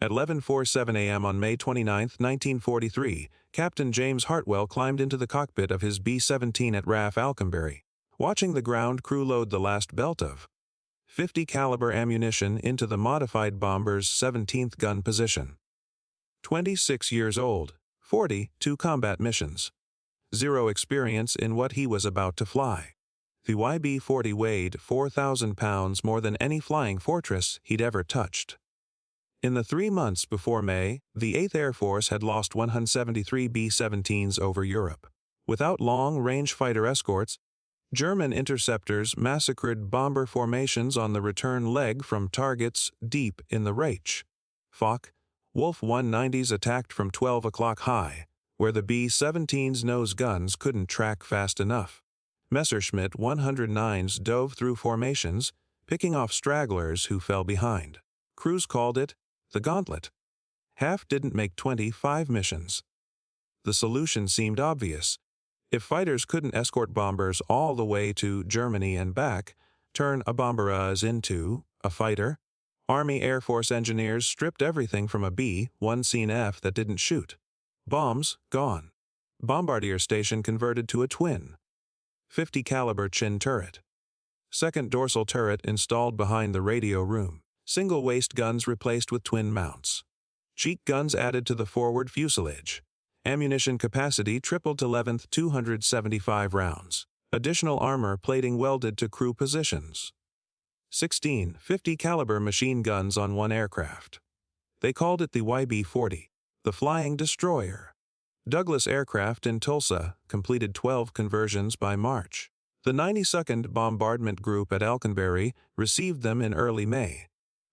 At 11:47 a.m. on May 29, 1943, Captain James Hartwell climbed into the cockpit of his B-17 at RAF Alconbury, watching the ground crew load the last belt of .50 caliber ammunition into the modified bomber's 17th gun position. 26 years old, 42 combat missions. 0 experience in what he was about to fly. The YB-40 weighed 4,000 pounds more than any flying fortress he'd ever touched. In the 3 months before May, the 8th Air Force had lost 173 B-17s over Europe. Without long-range fighter escorts, German interceptors massacred bomber formations on the return leg from targets deep in the Reich. Foch, Wolf 190s attacked from 12 o'clock high, where the B-17's nose guns couldn't track fast enough. Messerschmitt 109s dove through formations, picking off stragglers who fell behind. Crews called it the gauntlet. Half didn't make 25 missions. The solution seemed obvious. If fighters couldn't escort bombers all the way to Germany and back, turn a bomberaz into a fighter. Army Air Force engineers stripped everything from a B-1C that didn't shoot. Bombs, gone. Bombardier station converted to a twin. 50 caliber chin turret. Second dorsal turret installed behind the radio room. Single waist guns replaced with twin mounts. Cheek guns added to the forward fuselage. Ammunition capacity tripled to 11th 275 rounds. Additional armor plating welded to crew positions. 16 50 caliber machine guns on one aircraft. They called it the YB-40, the Flying Destroyer. Douglas Aircraft in Tulsa completed 12 conversions by March. The 92nd Bombardment Group at Alconbury received them in early May.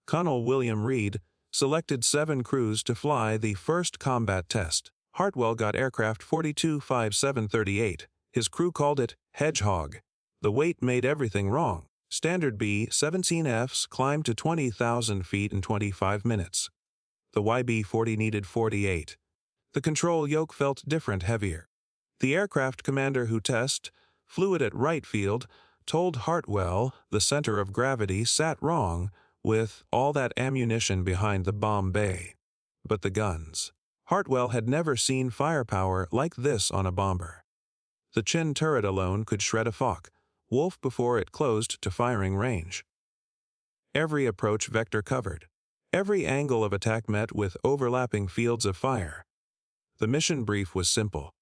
Colonel William Reed selected 7 crews to fly the first combat test. Hartwell got aircraft 425738. His crew called it Hedgehog. The weight made everything wrong. Standard B-17Fs climbed to 20,000 feet in 25 minutes. The YB-40 needed 48. The control yoke felt different, heavier. The aircraft commander who flew it at Wright Field, told Hartwell the center of gravity sat wrong with all that ammunition behind the bomb bay. But the guns. Hartwell had never seen firepower like this on a bomber. The chin turret alone could shred a Foch, Wolf before it closed to firing range. Every approach vector covered. Every angle of attack met with overlapping fields of fire. The mission brief was simple.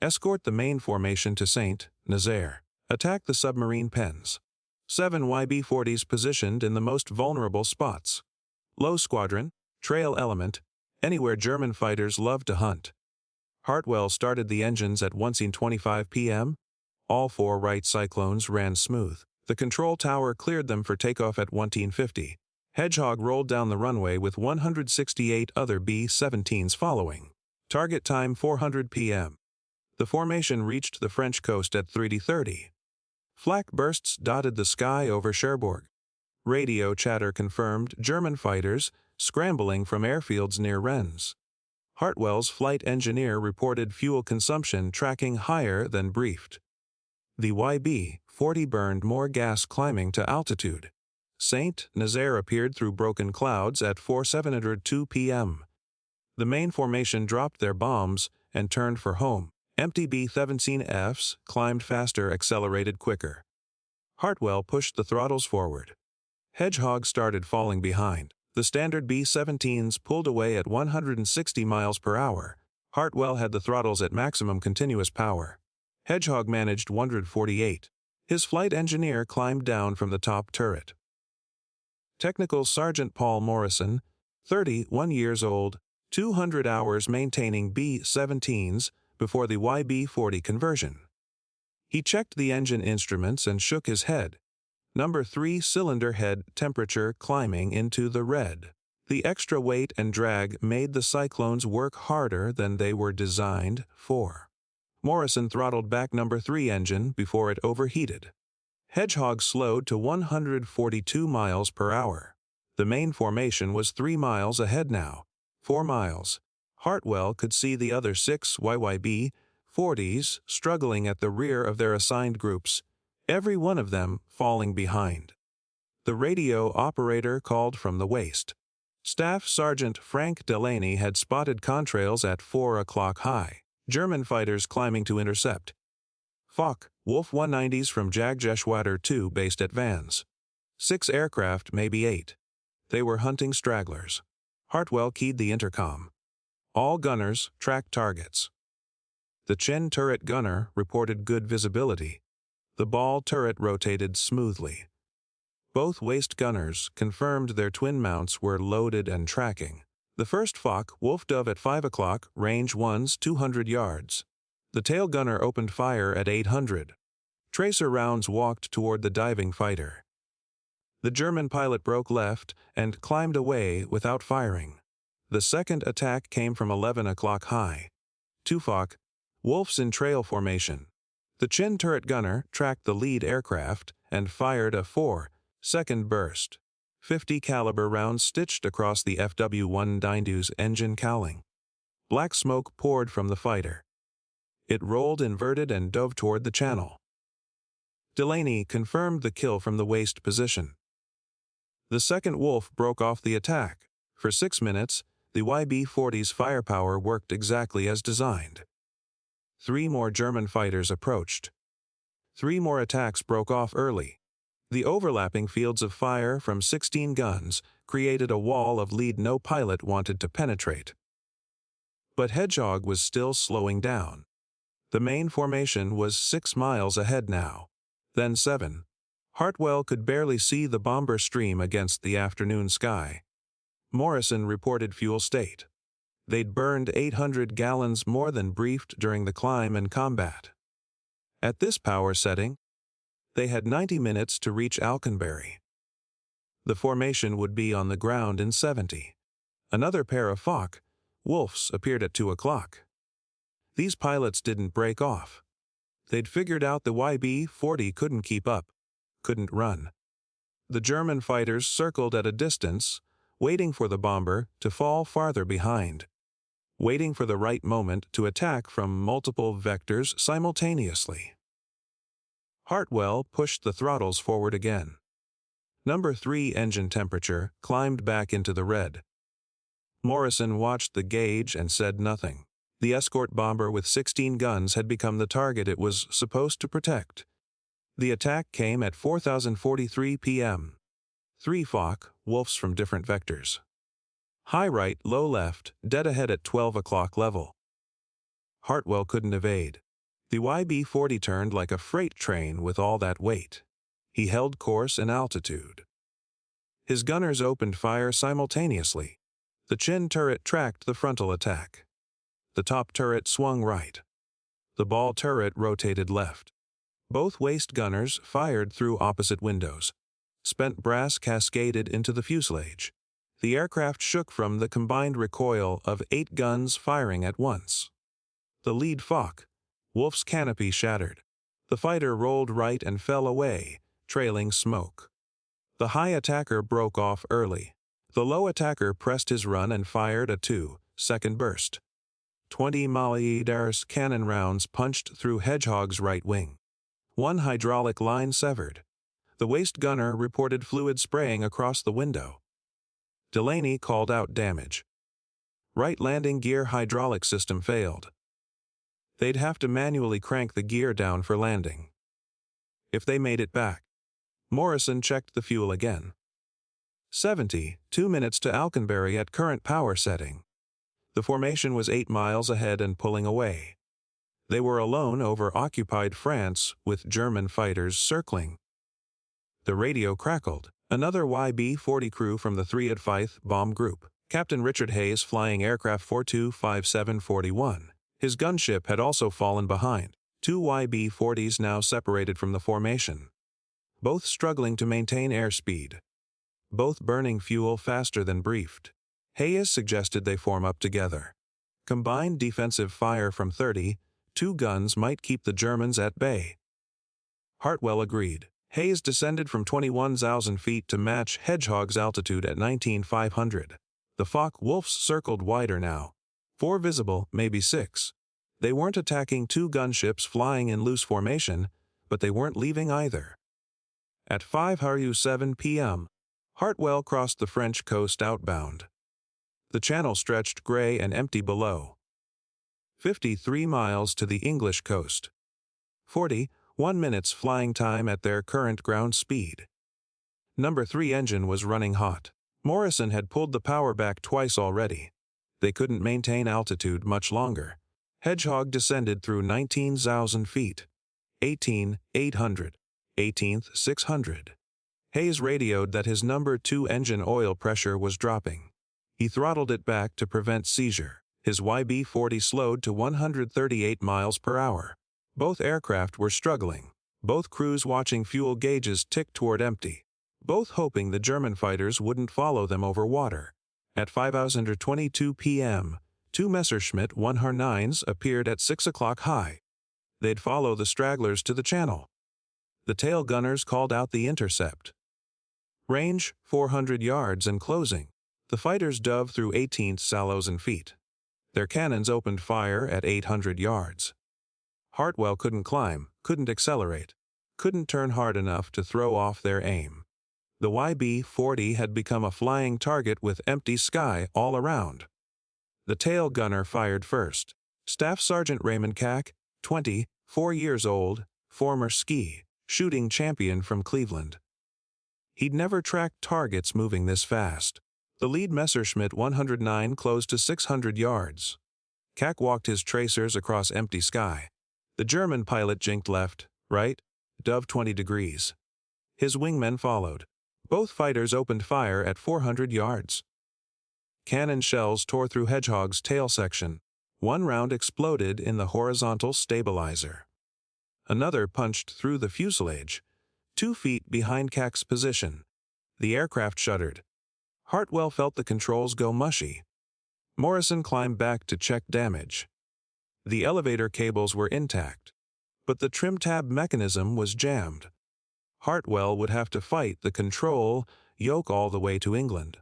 Escort the main formation to St. Nazaire. Attack the submarine pens. 7 YB-40s positioned in the most vulnerable spots. Low squadron, trail element, anywhere German fighters loved to hunt. Hartwell started the engines at 1:25 p.m. All 4 Wright Cyclones ran smooth. The control tower cleared them for takeoff at 1:50. Hedgehog rolled down the runway with 168 other B-17s following. Target time 400 p.m. The formation reached the French coast at 3:30. Flak bursts dotted the sky over Cherbourg. Radio chatter confirmed German fighters scrambling from airfields near Rennes. Hartwell's flight engineer reported fuel consumption tracking higher than briefed. The YB-40 burned more gas climbing to altitude. St. Nazaire appeared through broken clouds at 4:02 p.m. The main formation dropped their bombs and turned for home. Empty B-17Fs climbed faster, accelerated quicker. Hartwell pushed the throttles forward. Hedgehog started falling behind. The standard B-17s pulled away at 160 miles per hour. Hartwell had the throttles at maximum continuous power. Hedgehog managed 148. His flight engineer climbed down from the top turret. Technical Sergeant Paul Morrison, 31 years old, 200 hours maintaining B-17s before the YB-40 conversion. He checked the engine instruments and shook his head. Number 3 cylinder head temperature climbing into the red. The extra weight and drag made the Cyclones work harder than they were designed for. Morrison throttled back number 3 engine before it overheated. Hedgehog slowed to 142 miles per hour. The main formation was 3 miles ahead now. 4 miles. Hartwell could see the other 6 YYB-40s struggling at the rear of their assigned groups, every one of them falling behind. The radio operator called from the waist. Staff Sergeant Frank Delaney had spotted contrails at 4 o'clock high, German fighters climbing to intercept. Foch, Wolf 190s from Jagdgeschwader 2 based at Vannes. 6 aircraft, maybe 8. They were hunting stragglers. Hartwell keyed the intercom. All gunners, track targets. The Chin turret gunner reported good visibility. The ball turret rotated smoothly. Both waist gunners confirmed their twin mounts were loaded and tracking. The first Foch, Wolf Dove at 5 o'clock, range 1's 200 yards. The tail gunner opened fire at 800. Tracer rounds walked toward the diving fighter. The German pilot broke left and climbed away without firing. The second attack came from 11 o'clock high. 2 Foch, Wolves in trail formation. The Chin turret gunner tracked the lead aircraft and fired a 4-second burst. 50 caliber rounds stitched across the FW-192's engine cowling. Black smoke poured from the fighter. It rolled inverted and dove toward the channel. Delaney confirmed the kill from the waist position. The second Wolf broke off the attack. For 6 minutes, the YB-40's firepower worked exactly as designed. 3 more German fighters approached. 3 more attacks broke off early. The overlapping fields of fire from 16 guns created a wall of lead no pilot wanted to penetrate. But Hedgehog was still slowing down. The main formation was 6 miles ahead now. Then 7. Hartwell could barely see the bomber stream against the afternoon sky. Morrison reported fuel state. They'd burned 800 gallons more than briefed during the climb and combat. At this power setting, they had 90 minutes to reach Alconbury. The formation would be on the ground in 70. Another pair of Foch, Wolfs, appeared at 2 o'clock. These pilots didn't break off. They'd figured out the YB-40 couldn't keep up, couldn't run. The German fighters circled at a distance, waiting for the bomber to fall farther behind, waiting for the right moment to attack from multiple vectors simultaneously. Hartwell pushed the throttles forward again. Number 3 engine temperature climbed back into the red. Morrison watched the gauge and said nothing. The escort bomber with 16 guns had become the target it was supposed to protect. The attack came at 4043 p.m. 3 Foch, Wolves from different vectors. High right, low left, dead ahead at 12 o'clock level. Hartwell couldn't evade. The YB-40 turned like a freight train with all that weight. He held course and altitude. His gunners opened fire simultaneously. The Chin turret tracked the frontal attack. The top turret swung right. The ball turret rotated left. Both waist gunners fired through opposite windows. Spent brass cascaded into the fuselage. The aircraft shook from the combined recoil of 8 guns firing at once. The lead Foch, Wolf's canopy shattered. The fighter rolled right and fell away, trailing smoke. The high attacker broke off early. The low attacker pressed his run and fired a 2-second burst. 20 mm cannon rounds punched through Hedgehog's right wing. 1 hydraulic line severed. The waist gunner reported fluid spraying across the window. Delaney called out damage. Right landing gear hydraulic system failed. They'd have to manually crank the gear down for landing. If they made it back. Morrison checked the fuel again. 2 minutes to Alconbury at current power setting. The formation was 8 miles ahead and pulling away. They were alone over occupied France with German fighters circling. The radio crackled. Another YB-40 crew from the 3 at Fife bomb group. Captain Richard Hayes flying aircraft 425741. His gunship had also fallen behind. 2 YB-40s now separated from the formation. Both struggling to maintain airspeed. Both burning fuel faster than briefed. Hayes suggested they form up together. Combined defensive fire from 32 guns might keep the Germans at bay. Hartwell agreed. Hayes descended from 21,000 feet to match Hedgehog's altitude at 19,500. The Foch Wolves circled wider now. 4 visible, maybe 6. They weren't attacking 2 gunships flying in loose formation, but they weren't leaving either. At 5:07 p.m., Hartwell crossed the French coast outbound. The channel stretched gray and empty below. 53 miles to the English coast. 41 minutes flying time at their current ground speed. Number 3 engine was running hot. Morrison had pulled the power back twice already. They couldn't maintain altitude much longer. Hedgehog descended through 19,000 feet. 18,800. 18th, 600. Hayes radioed that his number 2 engine oil pressure was dropping. He throttled it back to prevent seizure. His YB-40 slowed to 138 miles per hour. Both aircraft were struggling. Both crews watching fuel gauges tick toward empty. Both hoping the German fighters wouldn't follow them over water. At 5:22 p.m., 2 Messerschmitt 109s appeared at 6 o'clock high. They'd follow the stragglers to the channel. The tail gunners called out the intercept. Range, 400 yards and closing. The fighters dove through 18,000 feet. Their cannons opened fire at 800 yards. Hartwell couldn't climb, couldn't accelerate, couldn't turn hard enough to throw off their aim. The YB-40 had become a flying target with empty sky all around. The tail gunner fired first. Staff Sergeant Raymond Cack, 24 years old, former ski shooting champion from Cleveland. He'd never tracked targets moving this fast. The lead Messerschmitt 109 closed to 600 yards. Cack walked his tracers across empty sky. The German pilot jinked left, right, dove 20 degrees. His wingmen followed. Both fighters opened fire at 400 yards. Cannon shells tore through Hedgehog's tail section. One round exploded in the horizontal stabilizer. Another punched through the fuselage, 2 feet behind Cack's position. The aircraft shuddered. Hartwell felt the controls go mushy. Morrison climbed back to check damage. The elevator cables were intact, but the trim tab mechanism was jammed. Hartwell would have to fight the control yoke all the way to England.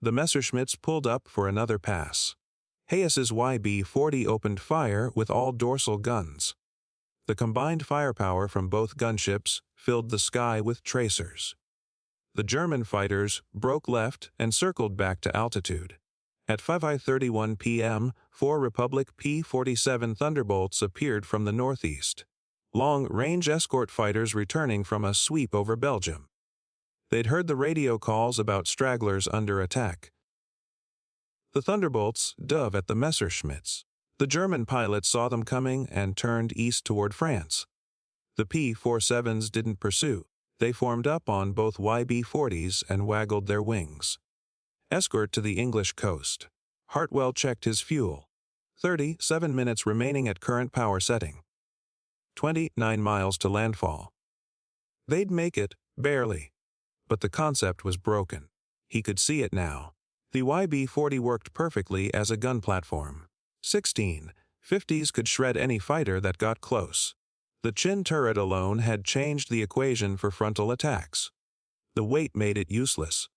The Messerschmitts pulled up for another pass. Hayes's YB-40 opened fire with all dorsal guns. The combined firepower from both gunships filled the sky with tracers. The German fighters broke left and circled back to altitude. At 5:31 p.m., 4 Republic P-47 Thunderbolts appeared from the northeast. Long-range escort fighters returning from a sweep over Belgium. They'd heard the radio calls about stragglers under attack. The Thunderbolts dove at the Messerschmitts. The German pilots saw them coming and turned east toward France. The P-47s didn't pursue. They formed up on both YB-40s and waggled their wings. Escort to the English coast. Hartwell checked his fuel. 37 minutes remaining at current power setting. 29 miles to landfall. They'd make it, barely. But the concept was broken. He could see it now. The YB-40 worked perfectly as a gun platform. 1650s could shred any fighter that got close. The chin turret alone had changed the equation for frontal attacks. The weight made it useless.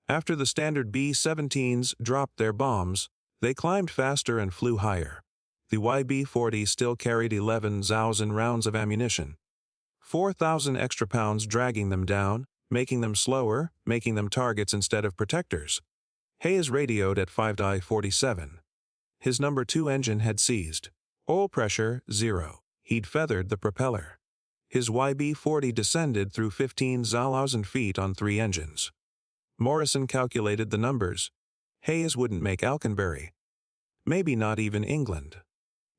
After the standard B-17s dropped their bombs, they climbed faster and flew higher. The YB-40 still carried 11,000 rounds of ammunition. 4,000 extra pounds dragging them down, making them slower, making them targets instead of protectors. Hayes radioed at 5:47. His number 2 engine had seized. Oil pressure, 0. He'd feathered the propeller. His YB-40 descended through 15,000 feet on 3 engines. Morrison calculated the numbers. Hayes wouldn't make Alconbury. Maybe not even England.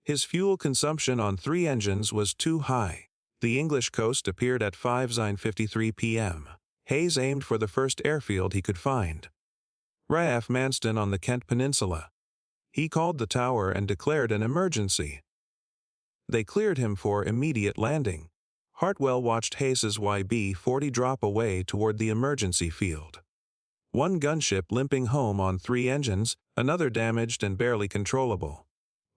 His fuel consumption on 3 engines was too high. The English coast appeared at 5:53 p.m. Hayes aimed for the first airfield he could find. RAF Manston on the Kent Peninsula. He called the tower and declared an emergency. They cleared him for immediate landing. Hartwell watched Hayes's YB-40 drop away toward the emergency field. 1 gunship limping home on 3 engines, another damaged and barely controllable.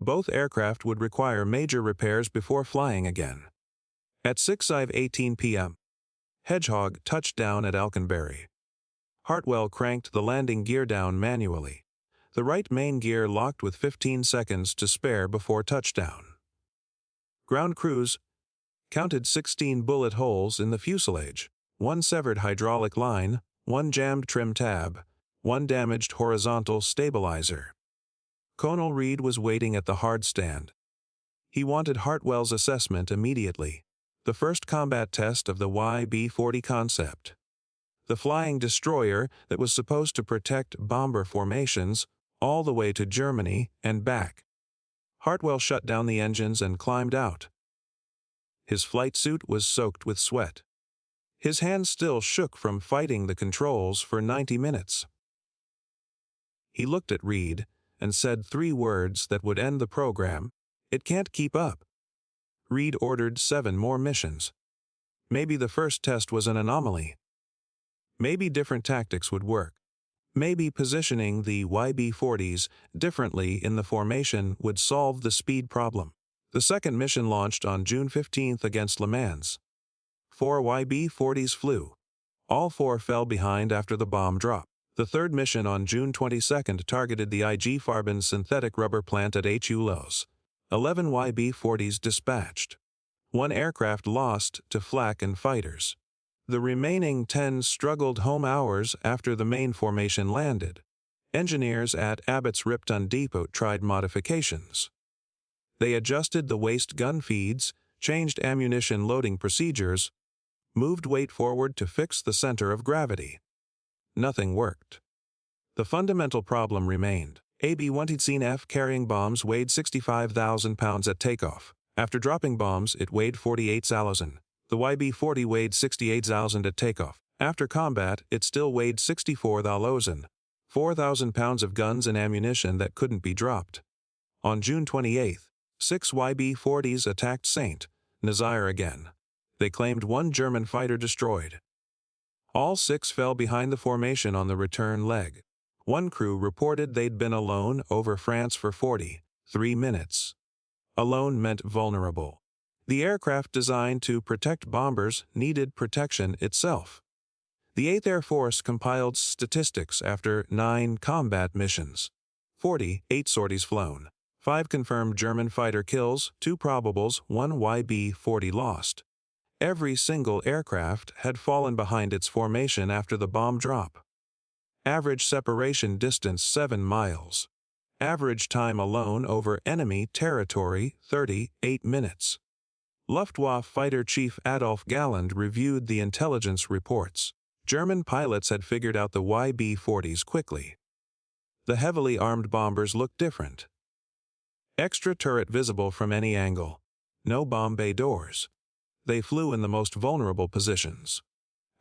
Both aircraft would require major repairs before flying again. At 6:18 p.m., Hedgehog touched down at Alconbury. Hartwell cranked the landing gear down manually. The right main gear locked with 15 seconds to spare before touchdown. Ground crews counted 16 bullet holes in the fuselage, 1 severed hydraulic line, 1 jammed trim tab, one damaged horizontal stabilizer. Colonel Reed was waiting at the hard stand. He wanted Hartwell's assessment immediately. The first combat test of the YB-40 concept. The flying destroyer that was supposed to protect bomber formations all the way to Germany and back. Hartwell shut down the engines and climbed out. His flight suit was soaked with sweat. His hands still shook from fighting the controls for 90 minutes. He looked at Reed and said 3 words that would end the program: "It can't keep up." Reed ordered 7 more missions. Maybe the first test was an anomaly. Maybe different tactics would work. Maybe positioning the YB-40s differently in the formation would solve the speed problem. The second mission launched on June 15 against Le Mans. 4 YB-40s flew. All 4 fell behind after the bomb drop. The third mission on June 22 targeted the IG Farben synthetic rubber plant at HU Los. 11 YB-40s dispatched. 1 aircraft lost to flak and fighters. The remaining 10 struggled home hours after the main formation landed. Engineers at Abbott's Ripton Depot tried modifications. They adjusted the waste gun feeds, changed ammunition loading procedures, moved weight forward to fix the center of gravity. Nothing worked. The fundamental problem remained. AB-17F carrying bombs weighed 65,000 pounds at takeoff. After dropping bombs, it weighed 48,000. The YB-40 weighed 68,000 at takeoff. After combat, it still weighed 64,000. 4,000 pounds of guns and ammunition that couldn't be dropped. On June 28, 6 YB-40s attacked St. Nazaire again. They claimed 1 German fighter destroyed. All 6 fell behind the formation on the return leg. 1 crew reported they'd been alone over France for 43 minutes. Alone meant vulnerable. The aircraft designed to protect bombers needed protection itself. The 8th Air Force compiled statistics after 9 combat missions. 48 sorties flown. 5 confirmed German fighter kills, 2 probables, 1 YB-40 lost. Every single aircraft had fallen behind its formation after the bomb drop. Average separation distance 7 miles. Average time alone over enemy territory 38 minutes. Luftwaffe Fighter Chief Adolf Galland reviewed the intelligence reports. German pilots had figured out the YB-40s quickly. The heavily armed bombers looked different. Extra turret visible from any angle. No bomb bay doors. They flew in the most vulnerable positions.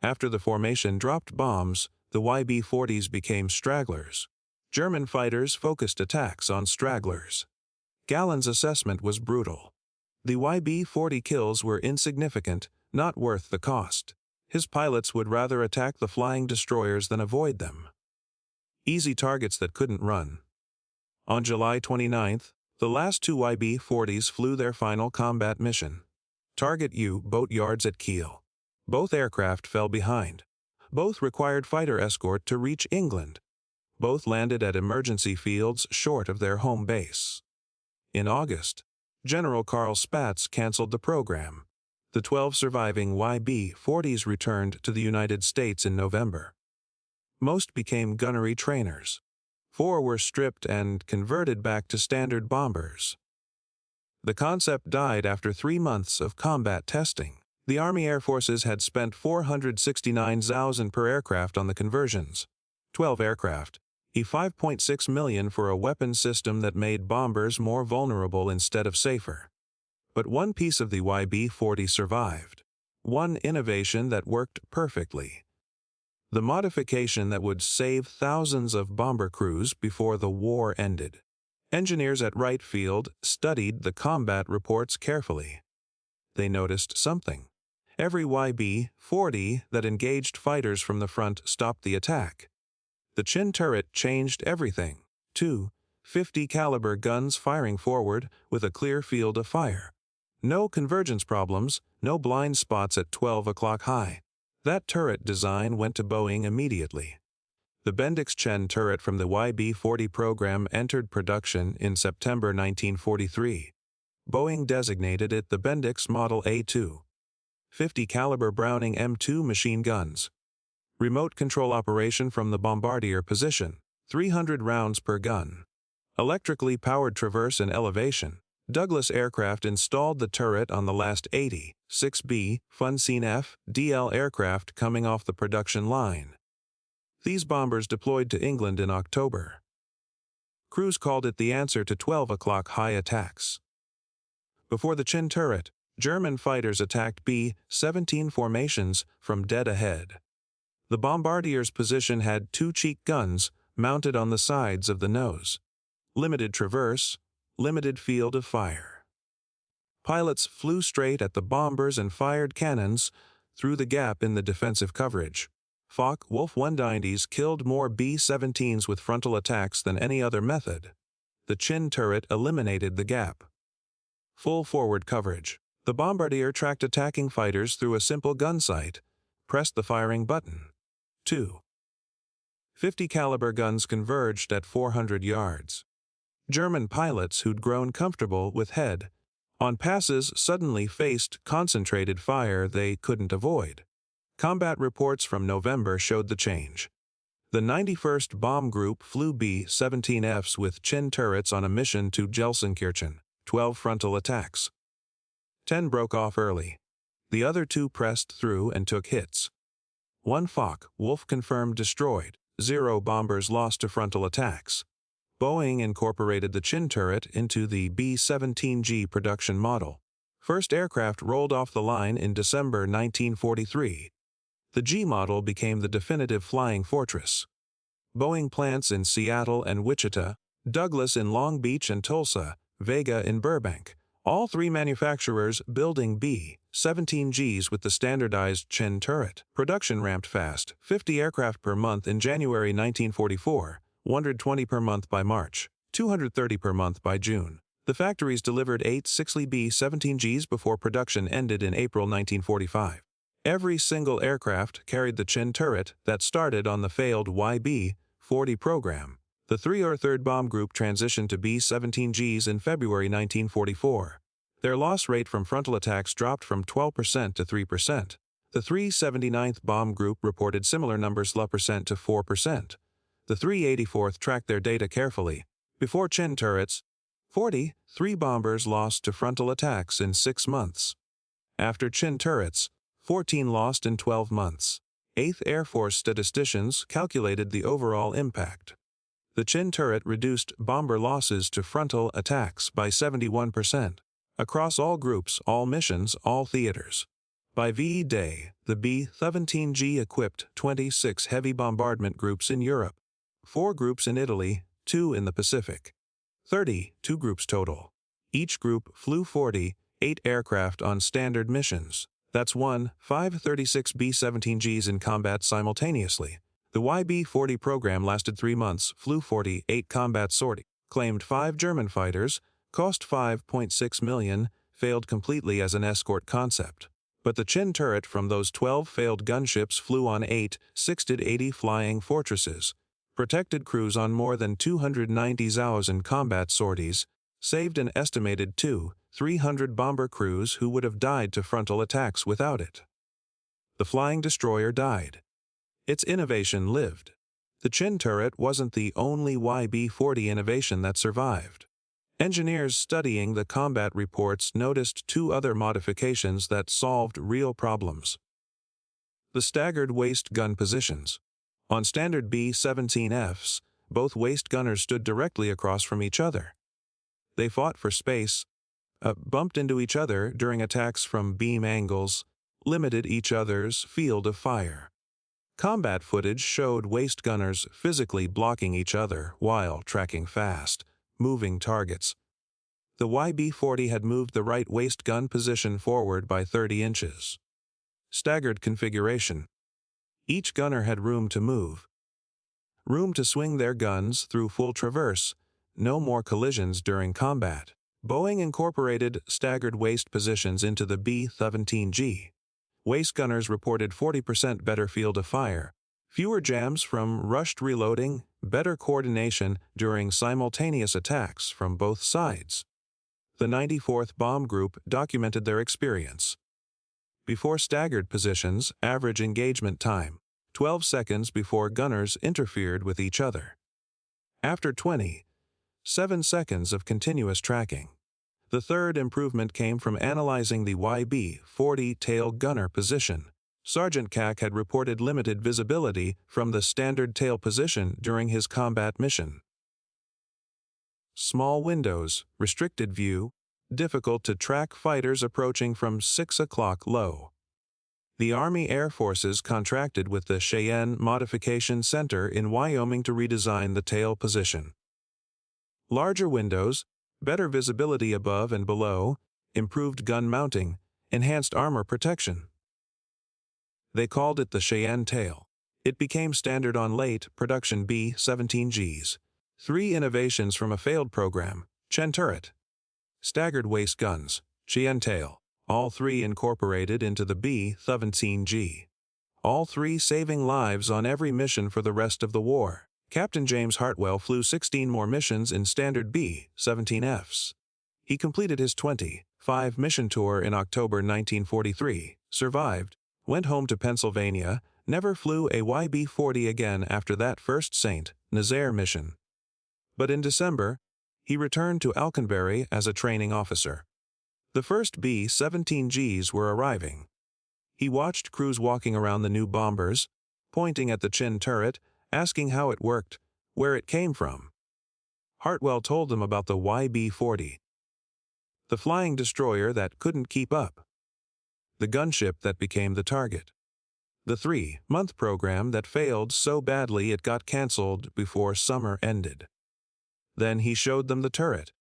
After the formation dropped bombs, the YB-40s became stragglers. German fighters focused attacks on stragglers. Galland's assessment was brutal. The YB-40 kills were insignificant, not worth the cost. His pilots would rather attack the flying destroyers than avoid them. Easy targets that couldn't run. On July 29, the last 2 YB-40s flew their final combat mission. Target U-boat yards at Kiel. Both aircraft fell behind. Both required fighter escort to reach England. Both landed at emergency fields short of their home base. In August, General Karl Spaatz canceled the program. The 12 surviving YB-40s returned to the United States in November. Most became gunnery trainers. 4 were stripped and converted back to standard bombers. The concept died after 3 months of combat testing. The Army Air Forces had spent $469,000 per aircraft on the conversions. 12 aircraft, $5.6 million for a weapon system that made bombers more vulnerable instead of safer. But one piece of the YB-40 survived. One innovation that worked perfectly. The modification that would save thousands of bomber crews before the war ended. Engineers at Wright Field studied the combat reports carefully. They noticed something. Every YB-40 that engaged fighters from the front stopped the attack. The chin turret changed everything. 2 50 caliber guns firing forward with a clear field of fire. No convergence problems, no blind spots at 12 o'clock high. That turret design went to Boeing immediately. The Bendix Chen turret from the YB-40 program entered production in September 1943. Boeing designated it the Bendix Model A2. 50 caliber Browning M2 machine guns. Remote control operation from the bombardier position, 300 rounds per gun. Electrically powered traverse and elevation. Douglas aircraft installed the turret on the last 80, 6B, Funseen F, DL aircraft coming off the production line. These bombers deployed to England in October. Crews called it the answer to 12 o'clock high attacks. Before the Chin turret, German fighters attacked B-17 formations from dead ahead. The bombardier's position had two cheek guns mounted on the sides of the nose. Limited traverse, limited field of fire. Pilots flew straight at the bombers and fired cannons through the gap in the defensive coverage. Focke-Wulf 190s killed more B-17s with frontal attacks than any other method. The Chin turret eliminated the gap. Full forward coverage. The bombardier tracked attacking fighters through a simple gun sight, pressed the firing button. 2. 50 caliber guns converged at 400 yards. German pilots who'd grown comfortable with head-on passes suddenly faced concentrated fire they couldn't avoid. Combat reports from November showed the change. The 91st Bomb Group flew B-17Fs with Chin turrets on a mission to Gelsenkirchen, 12 frontal attacks. 10 broke off early. The other 2 pressed through and took hits. 1 Focke-Wulf confirmed destroyed, 0 bombers lost to frontal attacks. Boeing incorporated the Chin turret into the B-17G production model. First aircraft rolled off the line in December 1943. The G model became the definitive flying fortress. Boeing plants in Seattle and Wichita, Douglas in Long Beach and Tulsa, Vega in Burbank, all 3 manufacturers building B-17Gs with the standardized Chin turret. Production ramped fast, 50 aircraft per month in January 1944, 120 per month by March, 230 per month by June. The factories delivered 8 6ly B-17Gs before production ended in April 1945. Every single aircraft carried the Chin turret that started on the failed YB-40 program. The 3rd Bomb Group transitioned to B-17Gs in February 1944. Their loss rate from frontal attacks dropped from 12% to 3%. The 379th Bomb Group reported similar numbers to 4%. The 384th tracked their data carefully. Before Chin turrets, 43 bombers lost to frontal attacks in 6 months. After Chin turrets, 14 lost in 12 months. 8th Air Force statisticians calculated the overall impact. The Chin turret reduced bomber losses to frontal attacks by 71%. Across all groups, all missions, all theaters. By VE Day, the B-17G equipped 26 heavy bombardment groups in Europe, 4 groups in Italy, 2 in the Pacific. 32 groups total. Each group flew 48 aircraft on standard missions. That's 536 B-17Gs in combat simultaneously. The YB-40 program lasted 3 months, flew 48 combat sorties, claimed 5 German fighters, cost $5.6 million, failed completely as an escort concept. But the Chin turret from those 12 failed gunships flew on 8 6-80 flying fortresses, protected crews on more than 290,000 combat sorties, saved an estimated 300 bomber crews who would have died to frontal attacks without it. The flying destroyer died. Its innovation lived. The Chin turret wasn't the only YB-40 innovation that survived. Engineers studying the combat reports noticed 2 other modifications that solved real problems. The staggered waist gun positions. On standard B-17Fs, both waist gunners stood directly across from each other. They fought for space, bumped into each other during attacks from beam angles, limited each other's field of fire. Combat footage showed waist gunners physically blocking each other while tracking fast, moving targets. The YB-40 had moved the right waist gun position forward by 30 inches. Staggered configuration. Each gunner had room to move. Room to swing their guns through full traverse, no more collisions during combat. Boeing incorporated staggered waist positions into the B-17G. Waist gunners reported 40% better field of fire, fewer jams from rushed reloading, better coordination during simultaneous attacks from both sides. The 94th Bomb Group documented their experience. Before staggered positions, average engagement time, 12 seconds before gunners interfered with each other. After 7 seconds of continuous tracking. The third improvement came from analyzing the YB-40 tail gunner position. Sergeant Cack had reported limited visibility from the standard tail position during his combat mission. Small windows, restricted view, difficult to track fighters approaching from 6 o'clock low. The Army Air Forces contracted with the Cheyenne Modification Center in Wyoming to redesign the tail position. Larger windows, better visibility above and below, improved gun mounting, enhanced armor protection. They called it the Cheyenne tail. It became standard on late production B-17Gs. 3 innovations from a failed program: Chen turret, staggered waist guns, Cheyenne tail, all 3 incorporated into the B-17G. All 3 saving lives on every mission for the rest of the war. Captain James Hartwell flew 16 more missions in standard B-17Fs. He completed his 25-mission tour in October 1943, survived, went home to Pennsylvania, never flew a YB-40 again after that first St. Nazaire mission. But in December, he returned to Alconbury as a training officer. The first B-17Gs were arriving. He watched crews walking around the new bombers, pointing at the Chin turret, asking how it worked, where it came from. Hartwell told them about the YB-40, the flying destroyer that couldn't keep up, the gunship that became the target, the 3-month program that failed so badly it got canceled before summer ended. Then he showed them the turret,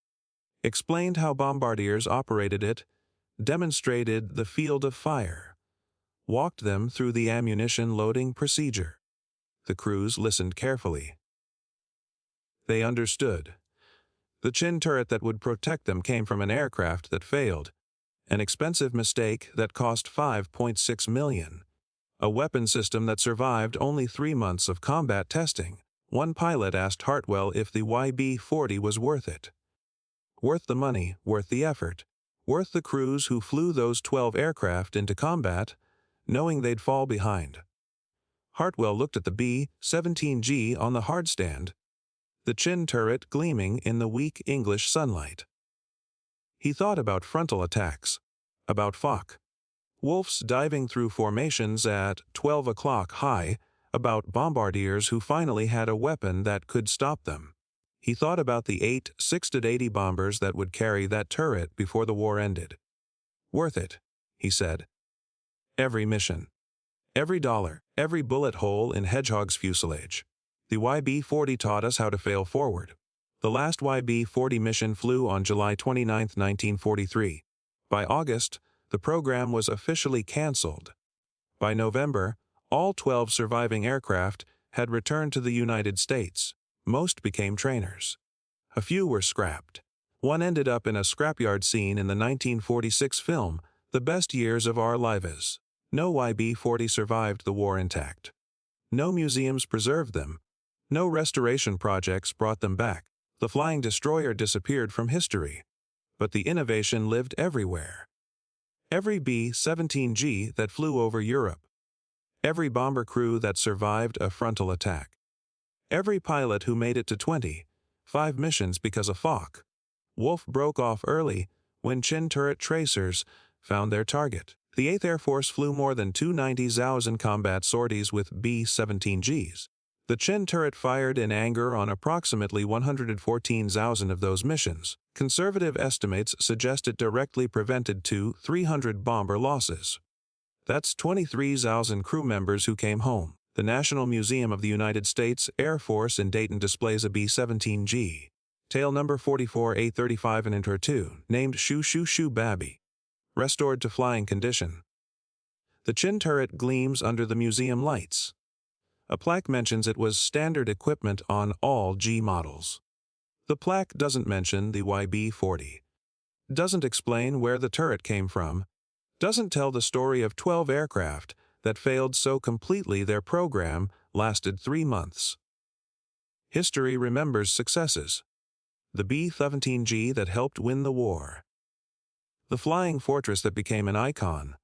explained how bombardiers operated it, demonstrated the field of fire, walked them through the ammunition loading procedure. The crews listened carefully. They understood. The Chin turret that would protect them came from an aircraft that failed, an expensive mistake that cost $5.6 million, a weapon system that survived only 3 months of combat testing. One pilot asked Hartwell if the YB-40 was worth it. Worth the money, worth the effort, worth the crews who flew those 12 aircraft into combat, knowing they'd fall behind. Hartwell looked at the B-17G on the hardstand, the Chin turret gleaming in the weak English sunlight. He thought about frontal attacks, about FOC, wolves diving through formations at 12 o'clock high, about bombardiers who finally had a weapon that could stop them. He thought about the 8 6-80 bombers that would carry that turret before the war ended. Worth it, he said. Every mission. Every dollar, every bullet hole in Hedgehog's fuselage. The YB-40 taught us how to fail forward. The last YB-40 mission flew on July 29, 1943. By August, the program was officially canceled. By November, all 12 surviving aircraft had returned to the United States. Most became trainers. A few were scrapped. One ended up in a scrapyard scene in the 1946 film, The Best Years of Our Lives. No YB-40 survived the war intact. No museums preserved them. No restoration projects brought them back. The flying destroyer disappeared from history. But the innovation lived everywhere. Every B-17G that flew over Europe. Every bomber crew that survived a frontal attack. Every pilot who made it to 25 missions because of FOC. Wolf broke off early when Chin turret tracers found their target. The 8th Air Force flew more than 290 Zhows in combat sorties with B-17Gs. The Chin turret fired in anger on approximately 114,000 of those missions. Conservative estimates suggest it directly prevented 200-300 bomber losses. That's 23,000 crew members who came home. The National Museum of the United States Air Force in Dayton displays a B-17G. Tail number 44A35 and Intro 2, named Shoo Shoo Shoo Babby. Restored to flying condition. The Chin turret gleams under the museum lights. A plaque mentions it was standard equipment on all G models. The plaque doesn't mention the YB-40. Doesn't explain where the turret came from. Doesn't tell the story of 12 aircraft that failed so completely their program lasted 3 months. History remembers successes. The B-17G that helped win the war. The flying fortress that became an icon.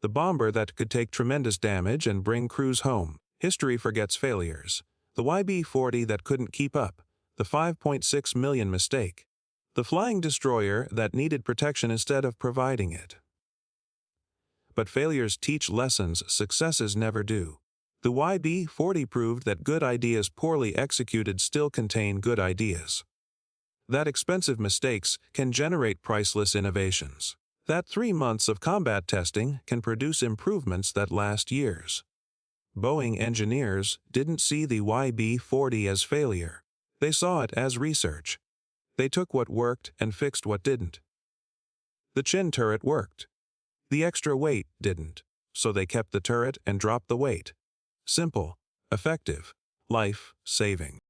The bomber that could take tremendous damage and bring crews home. History forgets failures. The YB-40 that couldn't keep up. The 5.6 million mistake. The flying destroyer that needed protection instead of providing it. But failures teach lessons successes never do. The YB-40 proved that good ideas poorly executed still contain good ideas. That expensive mistakes can generate priceless innovations. That 3 months of combat testing can produce improvements that last years. Boeing engineers didn't see the YB-40 as failure. They saw it as research. They took what worked and fixed what didn't. The chin turret worked. The extra weight didn't, so they kept the turret and dropped the weight. Simple, effective, life-saving.